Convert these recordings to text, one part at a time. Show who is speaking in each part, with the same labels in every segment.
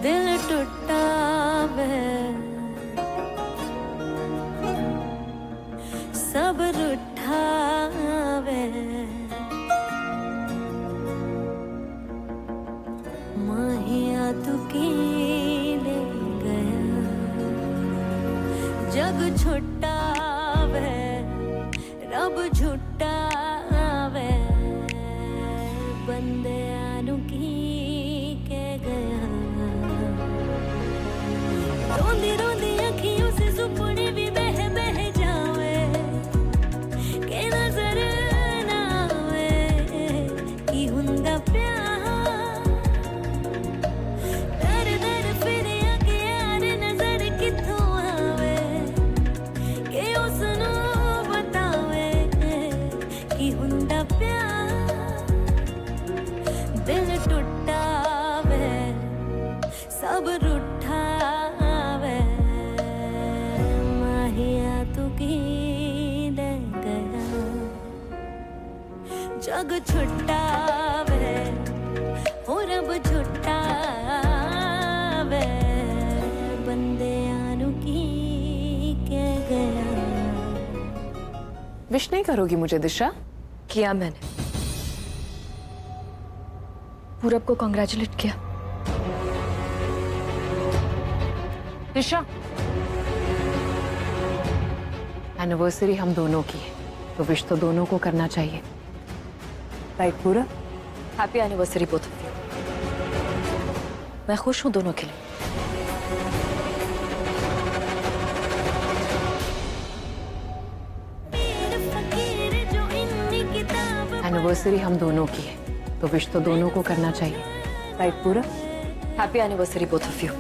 Speaker 1: दिल टूटा वे सब रूठा वे माहिया तू की ले गया जग छोटा वे रब झूठा वे बंदे आनू की के गया रोंदी रोंदी अखियों से सुपने भी बह बह जावे के नजर ना आवे की हुंदा प्यार दर दर फिर आके यार नजर किथों आवे के उसनो बतावे की हुंदा प्यार दिल टूटा वे सब रूठा वे माहिया तू की ले गया जग छुट्टा वे हो रब छुट्टा वे बंदे आनू की के गया।
Speaker 2: विश नहीं करोगी मुझे दिशा?
Speaker 3: किया मैंने, पूरब को कॉन्ग्रेचुलेट किया।
Speaker 2: दिशा, एनिवर्सरी हम दोनों की है तो विश तो दोनों को करना चाहिए, राइट पूरब?
Speaker 3: Happy anniversary both of you. मैं खुश हूं दोनों के लिए।
Speaker 2: एनिवर्सरी हम दोनों की है तो विश तो दोनों को करना चाहिए, राइट पूरब?
Speaker 3: Happy anniversary both of you.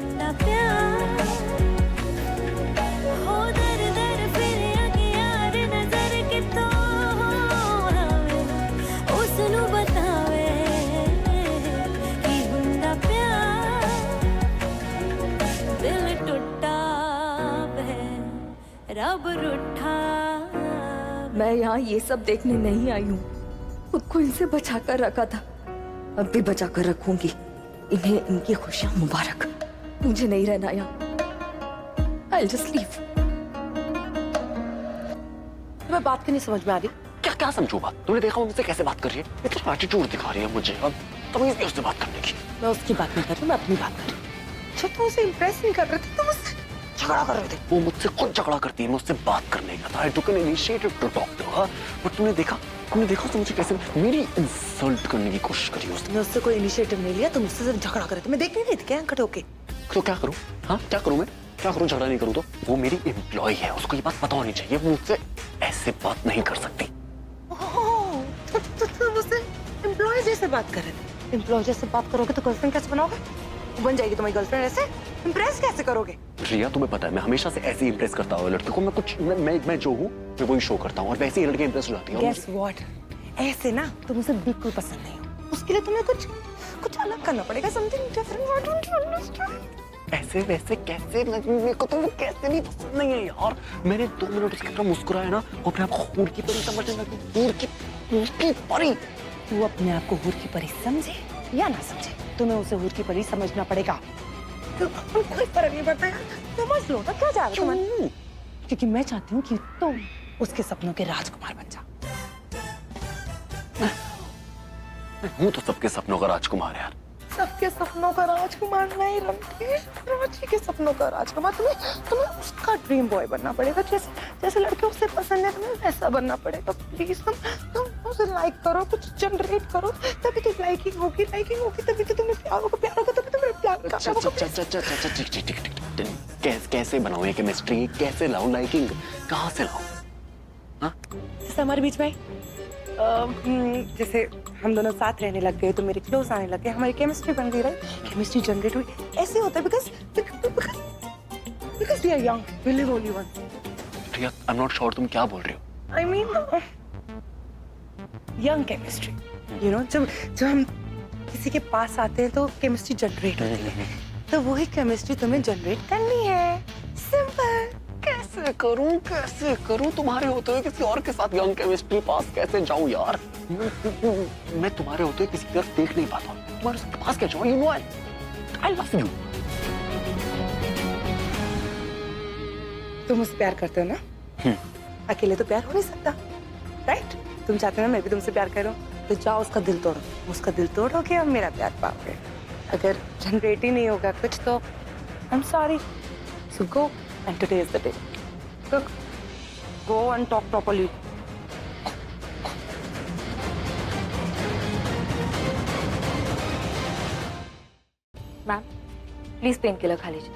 Speaker 1: रब रूठा
Speaker 3: मैं यहाँ ये सब देखने नहीं आई हूँ, खुद को इनसे बचा कर रखा था, अब भी बचा कर रखूंगी। इन्हें इनकी खुशियां मुबारक, मुझे नहीं रहना यहाँ। I'll just leave।
Speaker 4: तुम्हें बात क्यों नहीं समझ में आ रही?
Speaker 5: क्या क्या समझो बात? तुमने देखा वो मुझसे कैसे बात कर रही है? इतना एटीट्यूड दिखा रही है मुझे, अब तमीज नहीं उससे बात करने की।
Speaker 4: मैं उसकी बात नहीं कर रही, मैं अपनी बात कर रही हूँ। जब तुम उसे इम्प्रेस नहीं कर रहे थे, तुम उससे झगड़ा कर रहे थे।
Speaker 5: वो मुझसे खुद झगड़ा करती है, मुझसे बात करने का था। I took an initiative to talk to her, but तुमने देखा उसने मुझे कैसे मेरी इंसल्ट करने की कोशिश करी उसने।
Speaker 4: तुमने उससे कोई इनिशिएटिव नहीं लिया, तुम उससे सिर्फ झगड़ा कर रहे थे। मैं देख नहीं रही थी क्या खड़े होके?
Speaker 5: तो क्या करूं? हाँ क्या करूं मैं? क्या करूं? झगड़ा नहीं करूं तो? वो मेरी एम्प्लॉय है, उसको ये बात पता होनी चाहिए। वो मुझसे ऐसे बात नहीं कर सकती।
Speaker 4: तो तुम उससे एम्प्लॉय जैसे बात कर रहे थे। एम्प्लॉय जैसे बात करोगे तो गर्लफ्रेंड कैसे बनाओगे? बन जाएगी तुम्हारी गर्लफ्रेंड ऐसे? इम्प्रेस कैसे करोगे?
Speaker 5: रिया तुम्हें पता है मैं हमेशा से ऐसे ही इम्प्रेस करता हूँ लड़के को। मैं जो हूँ मैं वही शो करता हूँ और वैसे ही लड़के इम्प्रेस हो जाती है।
Speaker 4: Guess what? ऐसे ना तुम उसे बिल्कुल पसंद नहीं हो। उसके लिए तुम्हें कुछ अलग करना पड़ेगा, something different. I don't understand।
Speaker 5: ऐसे वैसे कैसे? मेरे को तो वो कैसे नहीं पसंद नहीं है यार। मैंने 2 मिनट उसके तरफ मुस्कुराया ना, वो अपने आप को हूर की परी समझने लगी। हूर की परी।
Speaker 4: तू अपने आप को हूर की परी समझे या ना समझे, तुम्हें उसे हूर की परी समझना पड़ेगा। तो कोई फर्क नहीं पड़ता यार, समझ लो ना क्या जा रहा है। क्योंकि मैं चाहती हूँ कि तुम उसके सपनों के राजकुमार बन जाओ।
Speaker 5: मैं हूँ तो सबके सपनों का राजकुमार यार।
Speaker 4: सबके सपनों का राजकुमार नहीं रंकेश, रांची के सपनों का राजकुमार। तुम्हें उसका ड्रीम बॉय बनना पड़ेगा। जैसे लड़के उसे पसंद है तुम्हें वैसा बनना पड़ेगा। प्लीज तुम उसे लाइक करो, कुछ जनरेट करो, तभी तो लाइकिंग होगी तभी तो तुम्हें प्यार होगा तभी तो मेरे प्यार का।
Speaker 5: ठीक। कैसे बनाऊं ये केमिस्ट्री? कैसे लाऊं लाइकिंग? कहाँ से लाऊं? हाँ?
Speaker 4: जैसे हमारे बीच में जैसे हम दोनों साथ रहने लग गए तो मेरे क्लोज आने लग गए, हमारी केमिस्ट्री बन गई, राइट? केमिस्ट्री जनरेट हुई। ऐसे होता है because we are young, we live only once.
Speaker 5: Riya, I am not sure तुम क्या बोल रही हो।
Speaker 4: I mean young chemistry, you know, जब हम किसी के पास आते हैं तो केमिस्ट्री जनरेट होती है, तो वही केमिस्ट्री तुम्हें जनरेट करनी है। सिंपल।
Speaker 5: कैसे करूं तुम्हारे होते हुए किसी और के साथ यंग केमिस्ट्री पास कैसे जाऊं यार? मैं तुम्हारे होते हुए किसी की तरफ देख नहीं पाता, तुम्हारे साथ पास क्या जाऊं? You know I love you.
Speaker 4: तुम मुझसे प्यार करते हो ना? अकेले तो प्यार हो नहीं सकता, राइट? तुम चाहते हो ना मैं भी तुमसे प्यार करूं, तो जाओ उसका दिल तोड़ो। उसका दिल तोड़ोगे और मेरा प्यार पाओगे। अगर जनरेट ही नहीं होगा कुछ तो I am sorry. So go and today is the day. Go and talk properly.
Speaker 3: Ma'am please painkiller खा लीजिए।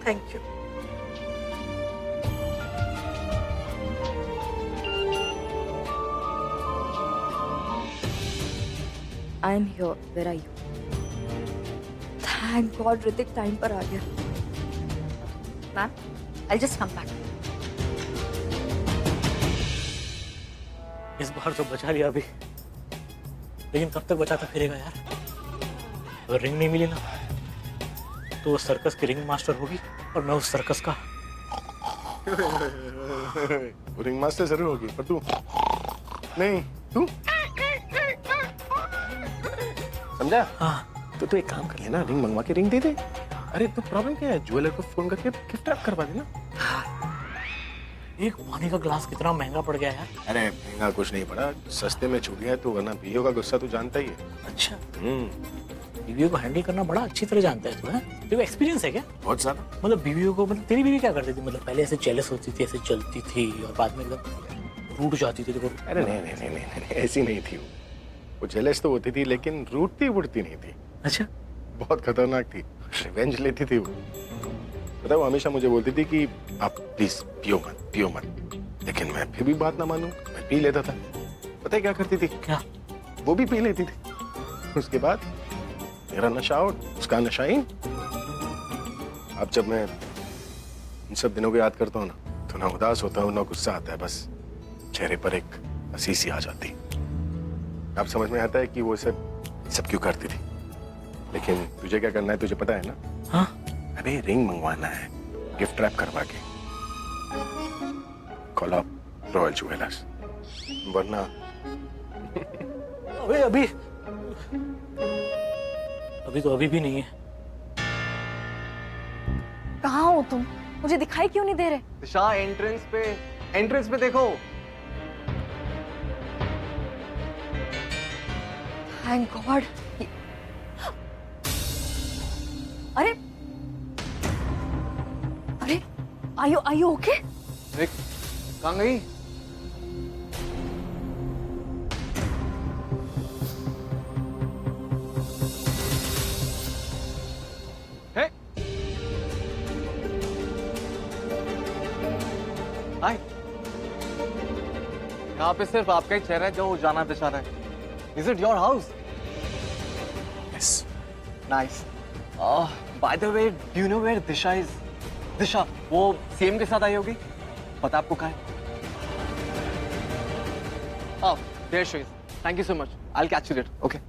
Speaker 4: Thank you.
Speaker 3: I am here, where are you? Thank God Hrithik time पर आ गया। Ma'am I just come back.
Speaker 6: इस बार तो बचा लिया अभी, लेकिन कब तक बचाता फिरेगा यार? अगर रिंग नहीं मिली ना तो वो सर्कस की रिंग मास्टर होगी और मैं उस सर्कस का।
Speaker 7: रिंग मास्टर जरूर होगी, पर तू नहीं। तू समझा?
Speaker 6: हाँ
Speaker 7: तो तू एक काम कर लेना, रिंग मंगवा के रिंग दे दे। अरे तो प्रॉब्लम क्या है? ज्वेलर को फोन करके गिफ्ट रैप करवा देना।
Speaker 6: एक पानी का ग्लास कितना महंगा पड़ गया यार।
Speaker 7: अरे महंगा कुछ नहीं पड़ा, सस्ते में छूट गया तो, वरना बीओ का गुस्सा तू जानता ही है।
Speaker 6: अच्छा बीवियों को हैंडल करना बड़ा अच्छी तरह जानता है तू, है? तेरे को एक्सपीरियंस है क्या?
Speaker 7: बहुत ज्यादा।
Speaker 6: मतलब बीवियों को, मतलब तेरी बीवी क्या करती थी? मतलब पहले ऐसे जेलस होती थी, ऐसे चलती थी और बाद में एकदम रूठ जाती थी देखो।
Speaker 7: अरे नहीं, ऐसी नहीं थी वो जेलस तो होती थी लेकिन रूठती उड़ती नहीं थी।
Speaker 6: अच्छा
Speaker 7: बहुत खतरनाक थी, रिवेंज लेती थी वो। पता है, वो हमेशा मुझे बोलती थी कि आप प्लीज पियो मत, लेकिन मैं फिर भी बात ना मानूं, मैं पी लेता था। पता है क्या करती थी?
Speaker 6: क्या?
Speaker 7: वो भी पी लेती थी। उसके बाद मेरा नशा आउट, उसका नशा इन। अब जब मैं इन सब दिनों को याद करता हूँ ना, तो ना उदास होता हूँ ना गुस्सा आता है, बस चेहरे पर एक हंसी सी आ जाती। अब समझ में आता है कि वो सब क्यों करती थी। लेकिन तुझे क्या करना है तुझे पता है ना?
Speaker 6: हाँ
Speaker 7: अबे रिंग मंगवाना है गिफ्ट रैप करवा के। कॉल अप रॉयल ज्वेलर्स, वरना
Speaker 6: अभी तो अभी भी नहीं है।
Speaker 3: कहाँ हो तुम? मुझे दिखाई क्यों नहीं दे रहे?
Speaker 5: दिशा एंट्रेंस पे देखो।
Speaker 3: Thank God. अरे अरे आर यू ओके?
Speaker 5: रिक कहाँ गई? है? हाय। यहाँ पे सिर्फ आपका ही चेहरा है जो जाना बेचारा है। Is it your house?
Speaker 7: yes.
Speaker 5: Nice. By the way, do you know where Disha is? Disha, वो सीएम के साथ आई होगी? पता आपको कहाँ है? Oh, there she is. Thank you so much. I'll catch you later. Okay.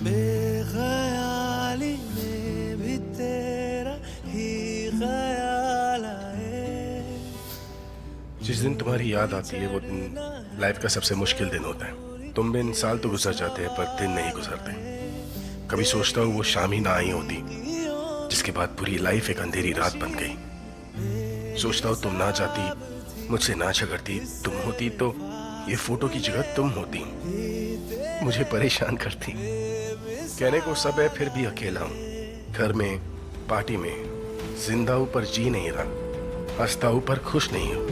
Speaker 8: बेख्याली में भी तेरा ही ख्याल आए।
Speaker 7: जिस दिन तुम्हारी याद आती है वो दिन लाइफ का सबसे मुश्किल दिन होता है। तुम बिन साल तो गुजर जाते हैं पर दिन नहीं गुजरते। कभी सोचता हूँ वो शाम ही ना आई होती जिसके बाद पूरी लाइफ एक अंधेरी रात बन गई। सोचता हूँ तुम ना जाती, मुझसे ना झगड़ती, तुम होती तो ये फोटो की जगह तुम होती। मुझे परेशान करती। कहने को सब है फिर भी अकेला हूँ। घर में पार्टी में जिंदा हूँ पर जी नहीं रहा, हंसता हूँ पर खुश नहीं हूँ।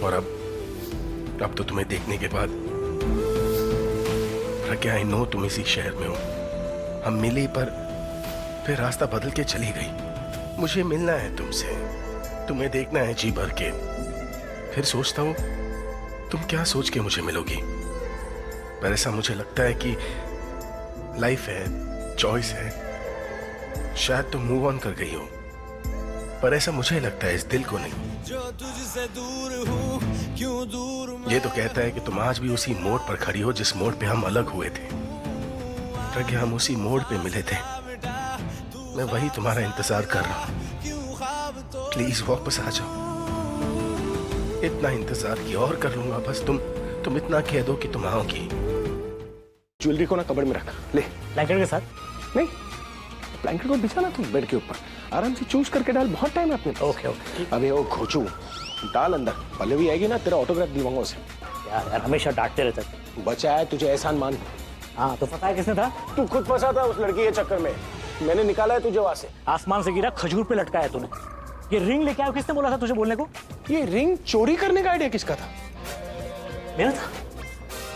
Speaker 7: और अब तो तुम्हें देखने के बाद प्रज्ञा, आई नो तुम इसी शहर में हो, हम मिली पर फिर रास्ता बदल के चली गई। मुझे मिलना है तुमसे, तुम्हें देखना है जी भर के। फिर सोचता हूँ तुम क्या सोच के मुझे मिलोगी, पर ऐसा मुझे लगता है कि लाइफ है, चॉइस है। शायद तुम मूव ऑन कर गई हो, पर ऐसा मुझे लगता है इस दिल को नहीं।
Speaker 8: जो तुझसे दूर हूँ, क्यों दूर मैं
Speaker 7: ये तो कहता है कि तुम आज भी उसी मोड़ पर खड़ी हो जिस मोड़ पे हम अलग हुए थे। प्रज्ञा, हम उसी मोड़ पे मिले थे, मैं वही तुम्हारा इंतजार कर रहा हूँ।
Speaker 8: क्यों ख्वाब तो
Speaker 7: प्लीज वापस आ जाओ। इतना इंतजार की और कर लूंगा, बस तुम इतना कह दो कि तुम आओगी।
Speaker 5: ज्वेलरी को ना कबर्ड में रख ले।
Speaker 6: ब्लैंकेट के साथ?
Speaker 5: नहीं, ब्लैंकेट को बिछा ना तुम बेड के ऊपर, आराम से चूज करके डाल, बहुत टाइम है अपने पास।
Speaker 6: Okay okay.
Speaker 5: अबे वो घोचू डाल अंदर, पल्लवी आएगी ना, तेरा ऑटोग्राफ दिलवाऊंगा उसे।
Speaker 6: यार हमेशा डांटते रहते थे।
Speaker 5: बचा है तुझे एहसान मान।
Speaker 6: हाँ तो पता है किसने था?
Speaker 5: तू खुद फंसा था उस लड़की के चक्कर में, मैंने निकाला है तुझे वहां से।
Speaker 6: आसमान से गिरा खजूर पे लटकाया तूने। ये रिंग लेके आओ, किसने बोला था तुझे बोलने को?
Speaker 5: ये रिंग चोरी करने का आइडिया किसका था?
Speaker 6: मेरा था।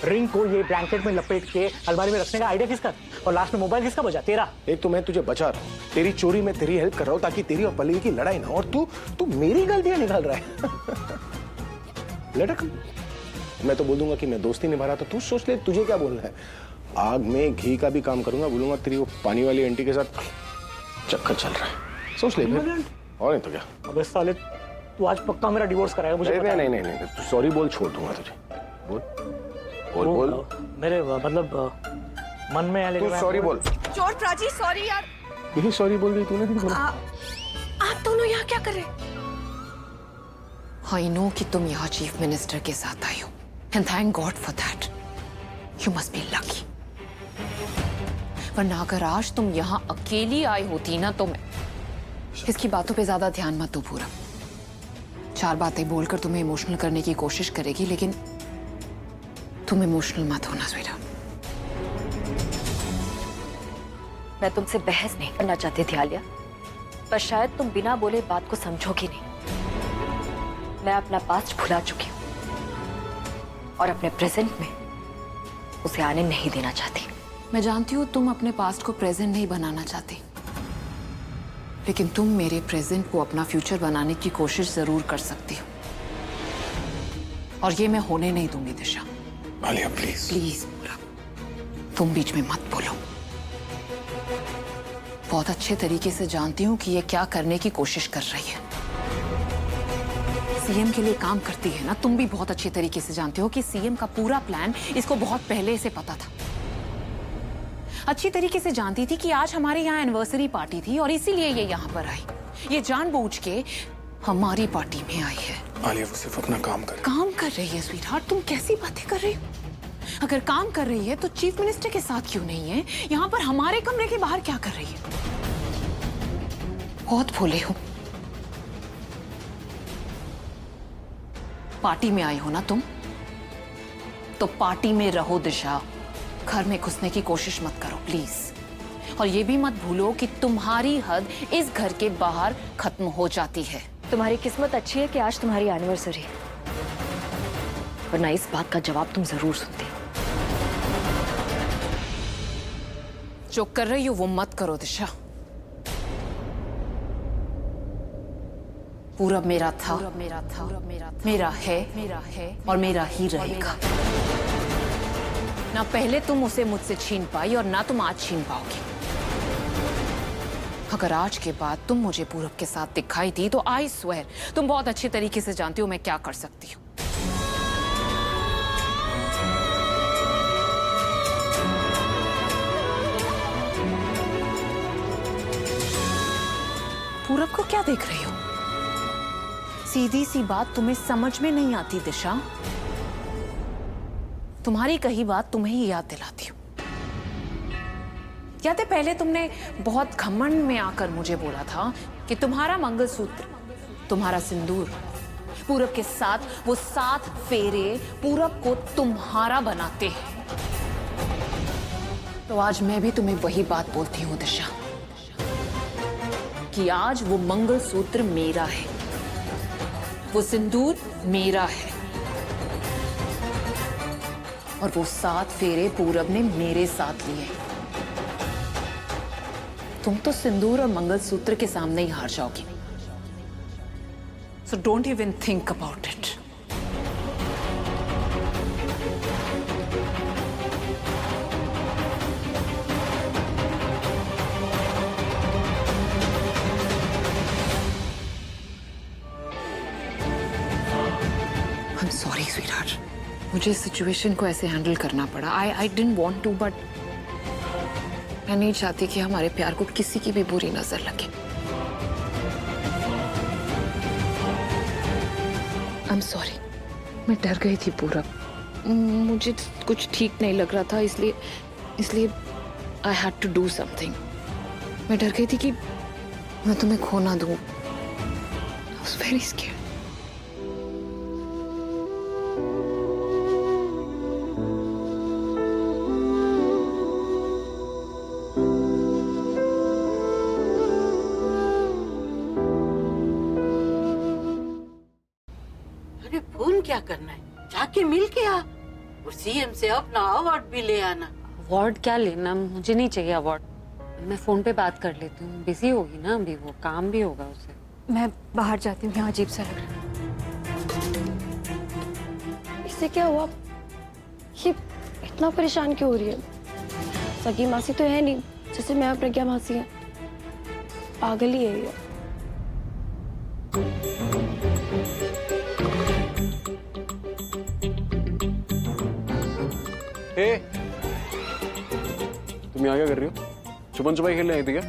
Speaker 6: रिंग को ये ब्लैंकेट में लपेट के अलमारी में रखने का आइडिया किसका? और लास्ट में मोबाइल किसका बजा? तेरा।
Speaker 5: एक तो मैं तुझे बचा रहा हूँ, तेरी चोरी में तेरी हेल्प कर रहा हूँ ताकि तेरी और पल्लवी की लड़ाई ना हो, और तू मेरी गलतियां निकाल रहा है। लटक। मैं तो बोल दूंगा कि मैं दोस्ती निभा रहा था, तू सोच ले तुझे क्या बोलना है। आग में घी का भी काम करूंगा, बोलूंगा तेरी वो पानी वाली आंटी के साथ चक्कर चल रहा है, सोच ले फिर। और नहीं तो क्या।
Speaker 6: अबे साले, तू आज पक्का मेरा डिवोर्स कराएगा मुझे?
Speaker 5: नहीं, तू सॉरी बोल, छोड़ दूंगा तुझे। बोल।
Speaker 6: मेरे मतलब मन में है,
Speaker 5: तू सॉरी बोल।
Speaker 3: चोर प्राची, सॉरी यार।
Speaker 5: यही सॉरी बोल रही तूने?
Speaker 3: आप दोनों यहाँ क्या कर रहे हैं?
Speaker 2: आई नो कि तुम यहाँ चीफ मिनिस्टर के साथ आई हो, and thank God for that. You must be lucky. वरना अगर आज तुम यहाँ अकेली आई होती ना तो मैं। इसकी बातों पे ज्यादा ध्यान मत दो पूरा। 4 बातें बोलकर तुम्हें इमोशनल करने की कोशिश करेगी, लेकिन तुम इमोशनल मत होना स्वीटा।
Speaker 3: मैं तुमसे बहस नहीं करना चाहती थी आलिया, पर शायद तुम बिना बोले बात को समझोगी नहीं। मैं अपना पास्ट भुला चुकी हूँ और अपने प्रेजेंट में उसे आने नहीं देना चाहती।
Speaker 2: मैं जानती हूँ तुम अपने पास्ट को प्रेजेंट नहीं बनाना चाहती, लेकिन तुम मेरे प्रेजेंट को अपना फ्यूचर बनाने की कोशिश जरूर कर सकती हो, और ये मैं होने नहीं दूंगी दिशा।
Speaker 7: आलिया प्लीज।
Speaker 2: प्लीज पूरा, तुम बीच में मत बोलो। बहुत अच्छे तरीके से जानती हूँ कि ये क्या करने की कोशिश कर रही है। सीएम के लिए काम करती है ना, तुम भी बहुत अच्छे तरीके से जानते हो कि सीएम का पूरा प्लान इसको बहुत पहले से पता था। अच्छी तरीके से जानती थी कि आज हमारे यहाँ एनिवर्सरी पार्टी थी और इसीलिए ये यहाँ पर आई। ये जानबूझ के हमारी पार्टी में आई है।
Speaker 7: आलिया वो सिर्फ अपना काम
Speaker 2: कर रही है स्वीटहार्ट, तुम कैसी बातें कर रही हो? अगर काम कर रही है तो चीफ मिनिस्टर के साथ क्यों नहीं है? यहाँ पर हमारे कमरे के बाहर क्या कर रही है? बहुत भोले हो। पार्टी में आई हो ना तुम, तो पार्टी में रहो दिशा। घर में घुसने की कोशिश मत करो प्लीज। और ये भी मत भूलो कि तुम्हारी हद इस घर के बाहर खत्म हो जाती है।
Speaker 3: तुम्हारी किस्मत अच्छी है कि आज तुम्हारी एनिवर्सरी है, वरना इस बात का जवाब तुम जरूर सुनते।
Speaker 2: जो कर रही हो वो मत करो दिशा। पूरब मेरा था, मेरा है और मेरा ही रहेगा। ना पहले तुम उसे मुझसे छीन पाई और ना तुम आज छीन पाओगी। अगर आज के बाद तुम मुझे पूरब के साथ दिखाई दी तो आई स्वेयर तुम बहुत अच्छे तरीके से जानती हो मैं क्या कर सकती हूँ। पूरब को क्या देख रही हो? सीधी सी बात तुम्हें समझ में नहीं आती दिशा। तुम्हारी कही बात तुम्हें ही याद दिलाती हूँ। याद है पहले तुमने बहुत घमंड में आकर मुझे बोला था कि तुम्हारा मंगलसूत्र, तुम्हारा सिंदूर पूरब के साथ वो 7 फेरे पूरब को तुम्हारा बनाते हैं। तो आज मैं भी तुम्हें वही बात बोलती हूँ दिशा, कि आज वो मंगलसूत्र मेरा है, वो सिंदूर मेरा है। और वो 7 फेरे पूरब ने मेरे साथ लिए। तुम तो सिंदूर और मंगलसूत्र के सामने ही हार जाओगी। So don't even think about it. I am sorry sweetheart, मुझे इस सिचुएशन को ऐसे हैंडल करना पड़ा। I didn't want to, but मैं नहीं चाहती कि हमारे प्यार को किसी की भी बुरी नजर लगे। आई एम सॉरी, मैं डर गई थी पूरब। मुझे कुछ ठीक नहीं लग रहा था, इसलिए I had to do something. मैं डर गई थी कि मैं तुम्हें खो ना दूं। I was very scared.
Speaker 9: अरे फोन क्या करना है, जाके मिल के आ और सीएम से अपना अवार्ड भी ले आना।
Speaker 10: अवार्ड क्या लेना, मुझे नहीं चाहिए अवार्ड। मैं फोन पे बात कर लेती हूँ, बिजी होगी ना अभी, वो काम भी होगा उसे।
Speaker 3: मैं बाहर जाती हूँ, यहाँ अजीब सा लग रहा है। इससे क्या हुआ? ये इतना परेशान क्यों हो रही है? सगी मासी तो है नहीं, जैसे मैं और प्रज्ञा मासी है। पागल ही है ये।
Speaker 11: हे, तुम यहाँ क्या कर रही हो? छुपन छुपाई खेलने आई थी क्या?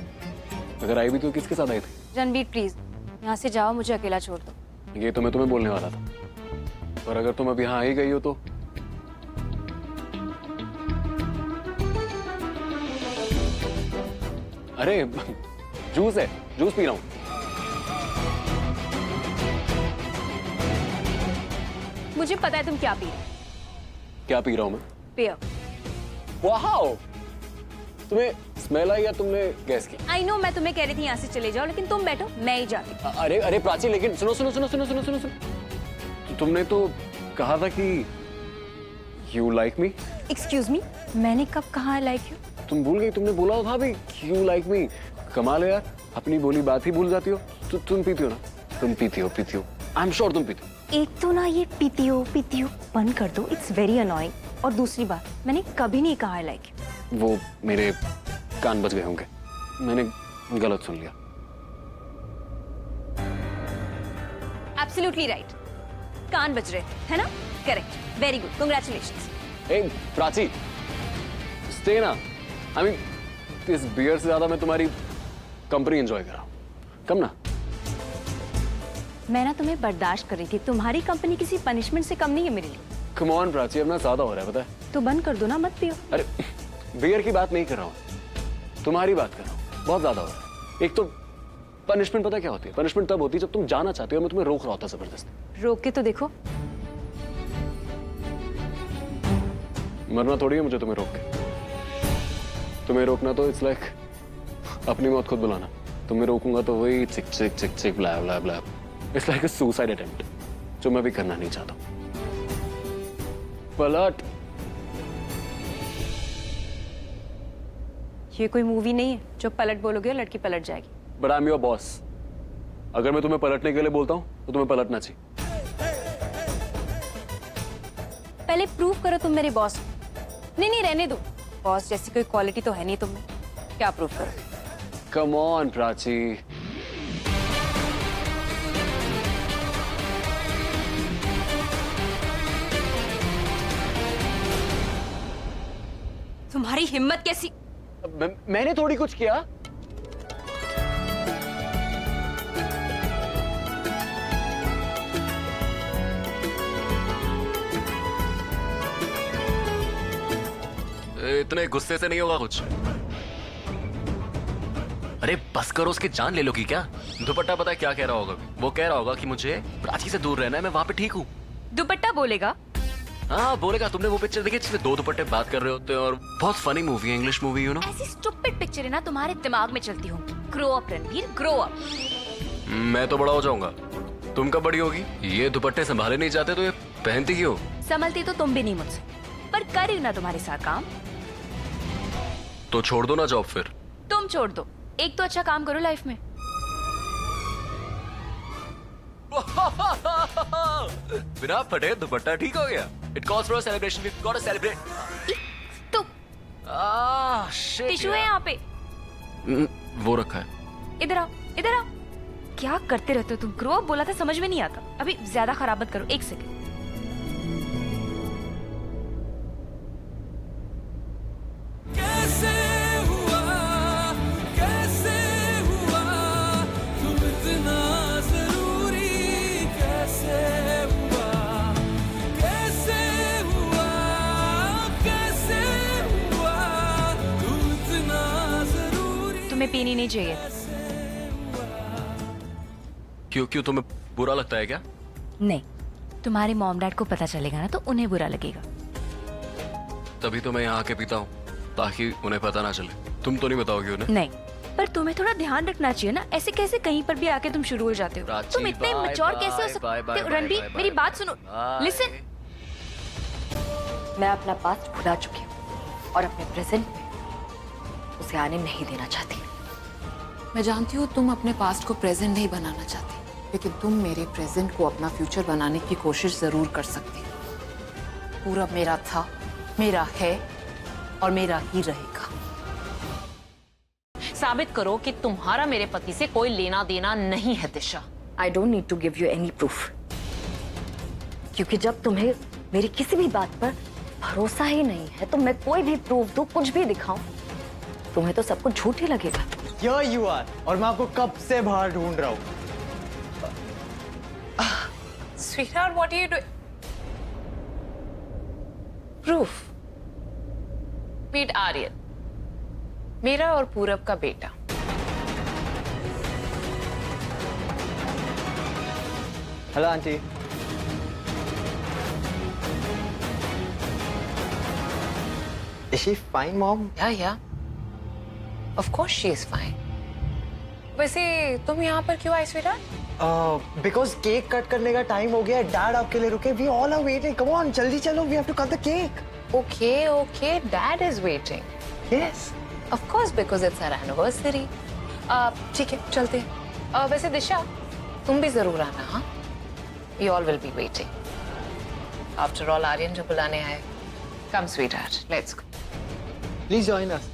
Speaker 11: अगर आई भी तो किसके साथ आई थी?
Speaker 3: रणवीर प्लीज यहाँ से जाओ, मुझे अकेला छोड़ दो।
Speaker 11: ये तो मैं तुम्हें बोलने वाला था, पर अगर तुम अब यहाँ आई गई हो तो अरे जूस है, जूस पी रहा हूँ।
Speaker 3: मुझे पता है तुम क्या पी रहे हो।
Speaker 11: क्या पी रहा हूँ मैं?
Speaker 3: पियो।
Speaker 11: वाओ, तुम्हें स्मेल आई या तुमने गैस की?
Speaker 3: आई नो, मैं तुम्हें कह रही थी यहाँ से चले जाओ, लेकिन तुम बैठो, मैं ही जाती हूँ।
Speaker 11: अरे अरे प्राची, लेकिन सुनो सुनो सुनो सुनो सुनो सुनो सुनो, तुमने तो कहा था कि you like me.
Speaker 3: Excuse me, मैंने कब कहा लाइक यू?
Speaker 11: तुम भूल गई, तुमने बोला था भी यू लाइक मी। कमाल है यार, अपनी बोली बात ही भूल जाती हो। तुम पीती हो ना? तुम पीती हो आई एम श्योर तुम पीती हो।
Speaker 3: एक तो ना ये पीती हो बंद कर दो, इट्स वेरी अनोइंग। और दूसरी बात, मैंने कभी नहीं कहा है लाइक यू।
Speaker 11: वो मेरे कान बज गए होंगे, मैंने गलत सुन लिया।
Speaker 3: एब्सोल्युटली राइट, कान बज रहे है ना? Correct, very good, congratulations.
Speaker 11: ए प्राची, स्टे ना। आई मीन, इस बियर से ज्यादा मैं तुम्हारी कंपनी एंजॉय कर रहा हूँ। कम ना।
Speaker 3: मैं ना तुम्हें बर्दाश्त कर रही थी, तुम्हारी कंपनी किसी पनिशमेंट से कम नहीं है मेरे लिए।
Speaker 11: कम ऑन प्राची, अब ना ज्यादा हो रहा है पता है।
Speaker 3: तो बंद कर दो ना, मत पियो।
Speaker 11: अरे बियर की बात नहीं कर रहा हूँ, तुम्हारी बात कर रहा हूँ। बहुत ज्यादा हो रहा है। एक तो पनिशमेंट पता क्या होती है? पनिशमेंट तब होती है जब तुम जाना चाहते हो, मैं तुम्हें रोक रहा होता जबरदस्ती।
Speaker 3: रोक के तो देखो।
Speaker 11: मरना थोड़ी है मुझे तुम्हें रोक के। तुम्हें रोकना तो इट्स लाइक अपनी मौत खुद बुलाना। तुम्हें रोकूंगा तो वही चिक चिक चिक चिक blah blah blah. It's like a suicide attempt, जो मैं भी करना नहीं चाहता। पलट।
Speaker 3: ये कोई मूवी नहीं है जो पलट बोलोगे और लड़की पलट जाएगी।
Speaker 11: But I am your boss. अगर मैं तुम्हें पलटने के लिए बोलता हूं तो तुम्हें पलटना चाहिए।
Speaker 3: पहले प्रूव करो तुम मेरे बॉस। नहीं, रहने दो। बॉस जैसी कोई क्वालिटी तो है नहीं तुम में। क्या प्रूव करो?
Speaker 11: Come on Prachi.
Speaker 3: तुम्हारी हिम्मत कैसी?
Speaker 11: मैंने थोड़ी कुछ किया।
Speaker 12: इतने गुस्से से नहीं होगा कुछ। अरे बस करो, उसकी जान ले लो की क्या? दुपट्टा पता है क्या कह रहा होगा? वो कह रहा होगा कि मुझे प्राची से दूर रहना है, मैं वहां पे ठीक हूँ।
Speaker 3: दुपट्टा बोलेगा?
Speaker 12: हाँ बोलेगा। तुमने वो पिक्चर देखी जिसमें 2 दुपट्टे बात कर रहे होते हैं? और बहुत फनी मूवी है, इंग्लिश मूवी, यू नो।
Speaker 3: ऐसी स्टूपिड पिक्चर है ना तुम्हारे दिमाग में चलती हो। Grow up Ranveer, grow up.
Speaker 12: मैं तो बड़ा हो जाऊंगा, तुम कब बड़ी होगी? ये दुपट्टे संभाले नहीं जाते तो ये पहनती क्यों?
Speaker 3: संभलती तो तुम भी नहीं मुझसे। पर करें ना तुम्हारे साथ काम।
Speaker 12: तो छोड़ दो ना जॉब फिर।
Speaker 3: तुम छोड़ दो, एक तो अच्छा काम करो लाइफ में।
Speaker 12: बिना फटे दुपट्टा ठीक हो गया। It calls for a celebration. We've got to celebrate.
Speaker 3: तो
Speaker 12: Shit.
Speaker 3: टिश्यू है यहाँ पे,
Speaker 12: वो रखा है।
Speaker 3: इधर आओ, इधर आओ। क्या करते रहते हो तुम? ग्रो अप बोला था, समझ में नहीं आता। अभी ज्यादा खराब मत करो, एक सेकंड।
Speaker 8: कैसे हुआ तुम इतना जरूरी, कैसे हुआ तुम इतना जरूरी।
Speaker 3: तुम्हें पीनी नहीं चाहिए।
Speaker 12: क्यों तुम्हें बुरा लगता है क्या?
Speaker 3: नहीं, तुम्हारे मॉम डैड को पता चलेगा ना तो उन्हें बुरा लगेगा।
Speaker 12: तभी तो मैं यहाँ आके पीता हूँ, ताकि उन्हें पता ना चले। तुम तो नहीं बताओगे उन्हें?
Speaker 3: नहीं, पर तुम्हें थोड़ा ध्यान रखना चाहिए ना। ऐसे कैसे कहीं पर भी आके तुम शुरू हो जाते हो?
Speaker 12: प्राची,
Speaker 3: तुम इतने
Speaker 12: बाय,
Speaker 3: मैच्योर कैसे हो
Speaker 12: बाय,
Speaker 3: सकते
Speaker 12: बाय,
Speaker 3: हो?
Speaker 12: बाय,
Speaker 3: रणबीर,
Speaker 12: बाय,
Speaker 3: मेरी
Speaker 12: बाय,
Speaker 3: बात सुनो,
Speaker 12: बाय।
Speaker 3: लिसन। मैं अपना पास्ट भुला चुकी हूँ और अपने प्रेजेंट में उसे आने नहीं देना चाहती।
Speaker 2: मैं जानती हूँ तुम अपने पास्ट को प्रेजेंट नहीं बनाना चाहती, लेकिन तुम मेरे प्रेजेंट को अपना फ्यूचर बनाने की कोशिश जरूर कर सकती हो। पूरा मेरा था, मेरा है और मेरा ही रहेगा। साबित करो कि तुम्हारा मेरे पति से कोई लेना देना नहीं है दिशा।
Speaker 3: I don't need to give you any proof, क्योंकि जब तुम्हें मेरी किसी भी बात पर भरोसा ही नहीं है तो मैं कोई भी प्रूफ दूं, कुछ भी दिखाऊं, तुम्हें तो सब कुछ झूठ ही लगेगा।
Speaker 13: Here you are, और मैं आपको कब से बाहर ढूंढ रहा हूँ।
Speaker 2: Sweetheart, what are you doing? Proof. Meet Aryan, मेरा और पूरब का बेटा।
Speaker 13: Hello aunty. Is she fine, mom?
Speaker 2: Yeah. Of course she is fine. वैसे तुम यहाँ पर क्यों आए sweetheart?
Speaker 13: Because केक कट करने का टाइम हो गया है। डैड आपके लिए रुके। We all are waiting. Come on, जल्दी चलो. We have to cut the cake.
Speaker 2: Okay. Dad is waiting.
Speaker 13: Yes.
Speaker 2: Of course, because it's our anniversary. ठीक है, चलते हैं। वैसे दिशा, तुम भी जरूर आना, हाँ? We all will be waiting. After all, Aryan जो बुलाने आए। Come, sweetheart, let's go.
Speaker 13: Please join us.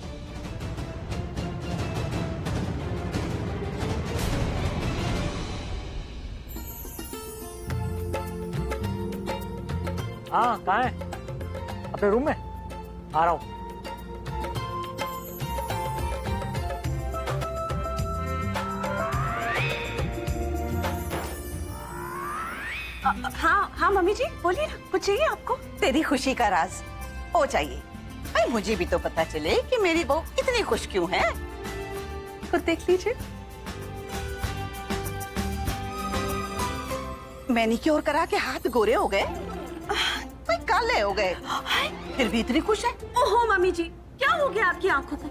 Speaker 6: हाँ, कहाँ है? अपने रूम में? आ रहा हूँ।
Speaker 9: हाँ मम्मी जी, बोलिए ना, कुछ चाहिए आपको? तेरी खुशी का राज हो चाहिए। भाई मुझे भी तो पता चले कि मेरी बहू इतनी खुश क्यों है। खुद देख लीजिए। मैनिक्योर करा के हाथ गोरे हो गए, भाई काले हो गए, फिर भी इतनी खुश है।
Speaker 14: ओहो मम्मी जी, क्या हो गया आपकी आंखों को?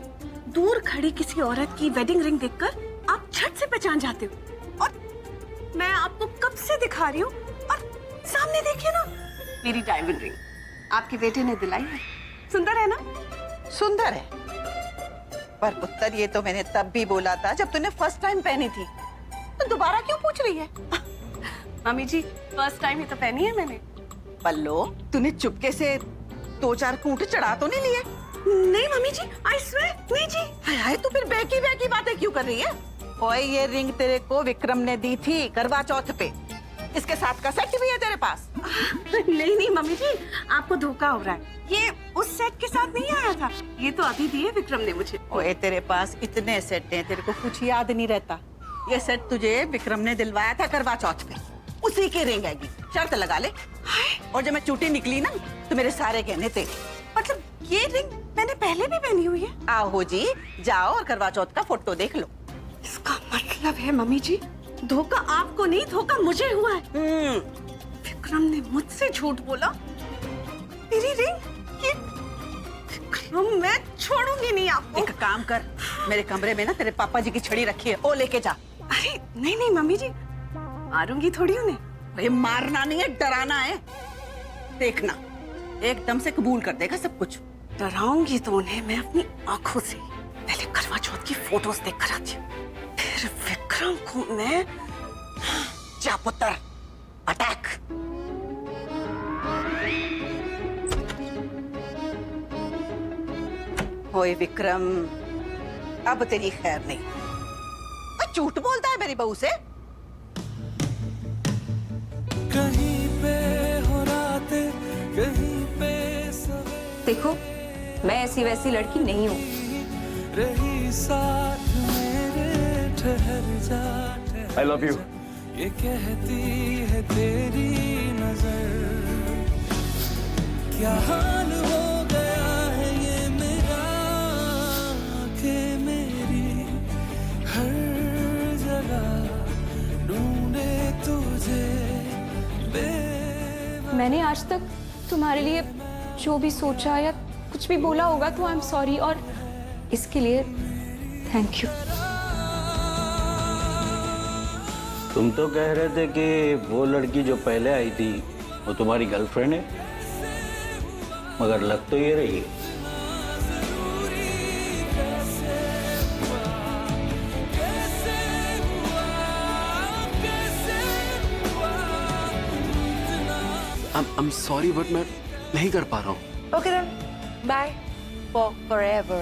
Speaker 14: दूर खड़ी किसी औरत की वेडिंग रिंग देखकर आप झट से पहचान जाते हो, और मैं आपको कब से दिखा रही हूँ, और सामने देखिए ना, मेरी डायमंड रिंग आपके बेटे ने दिलाई है। सुंदर है ना?
Speaker 9: सुंदर है, पर पुत्र ये तो मैंने तब भी बोला था जब तूने फर्स्ट टाइम पहनी थी, तो दोबारा क्यों पूछ रही है?
Speaker 14: मम्मी जी, फर्स्ट टाइम ही तो पहनी है मैंने।
Speaker 9: पल्लो, तूने चुपके से 2-4 कूंट चढ़ा तो नहीं लिए?
Speaker 14: नहीं मम्मी जी, आई स्वेयर, नहीं जी।
Speaker 9: हाय, तू फिर बेकी बातें क्यों कर रही है? ओए, ये रिंग तेरे को विक्रम ने दी थी करवा चौथ पे। इसके साथ का सेट भी है तेरे पास?
Speaker 14: नहीं मम्मी जी, आपको धोखा हो रहा है। ये उस सेट के साथ नहीं आया था, ये तो अभी दिए विक्रम ने मुझे।
Speaker 9: ओए, तेरे पास इतने सेट हैं, तेरे को कुछ याद नहीं रहता। ये सेट तुझे विक्रम ने दिलवाया था करवा चौथ पे, उसी की रिंग आएगी, शर्त लगा ले। और जब मैं चूटी निकली ना, तो मेरे सारे गहने थे।
Speaker 14: मतलब ये रिंग मैंने पहले भी पहनी हुई है?
Speaker 9: आओ जी, जाओ और करवा चौथ का फोटो देख लो।
Speaker 14: इसका मतलब है मम्मी जी, धोखा आपको नहीं, धोखा मुझे हुआ है। विक्रम ने मुझसे झूठ बोला। मेरी रिंग, ये विक्रम, मैं छोड़ूंगी नहीं आपको।
Speaker 9: एक काम कर, मेरे कमरे में ना तेरे पापा जी की छड़ी रखी है, वो लेके जा।
Speaker 14: अरे नहीं मम्मी जी, मारूंगी थोड़ी उन्हें।
Speaker 9: भाई मारना नहीं है, डराना है। देखना, एकदम से कबूल कर देगा सब कुछ।
Speaker 14: डराऊंगी तो उन्हें मैं अपनी आंखों से। पहले करवा चौथ की फोटोज देख कर आती हूँ, फिर विक्रम को मैं।
Speaker 9: जा पुत्र, अटैक। ओए विक्रम, अब तेरी खैर नहीं। और झूठ बोलता है मेरी बहू से।
Speaker 8: कहीं पे हो रातें, कहीं पे सवेरे,
Speaker 3: देखो, मैं ऐसी वैसी लड़की नहीं हूँ।
Speaker 8: रही साथ मेरे, ठहर जा, ठहर
Speaker 11: I love you.
Speaker 8: जा, ये कहती है तेरी नजर। क्या हाल हो गया है ये मेरा, कि मेरी हर जगह ढूंढे तुझे।
Speaker 3: मैंने आज तक तुम्हारे लिए जो भी सोचा या कुछ भी बोला होगा तो आई एम सॉरी, और इसके लिए थैंक यू।
Speaker 15: तुम तो कह रहे थे कि वो लड़की जो पहले आई थी वो तुम्हारी गर्लफ्रेंड है, मगर लग तो ये रही है।
Speaker 12: I'm sorry, but मैं नहीं कर पा रहा हूँ।
Speaker 4: Okay then, bye for forever.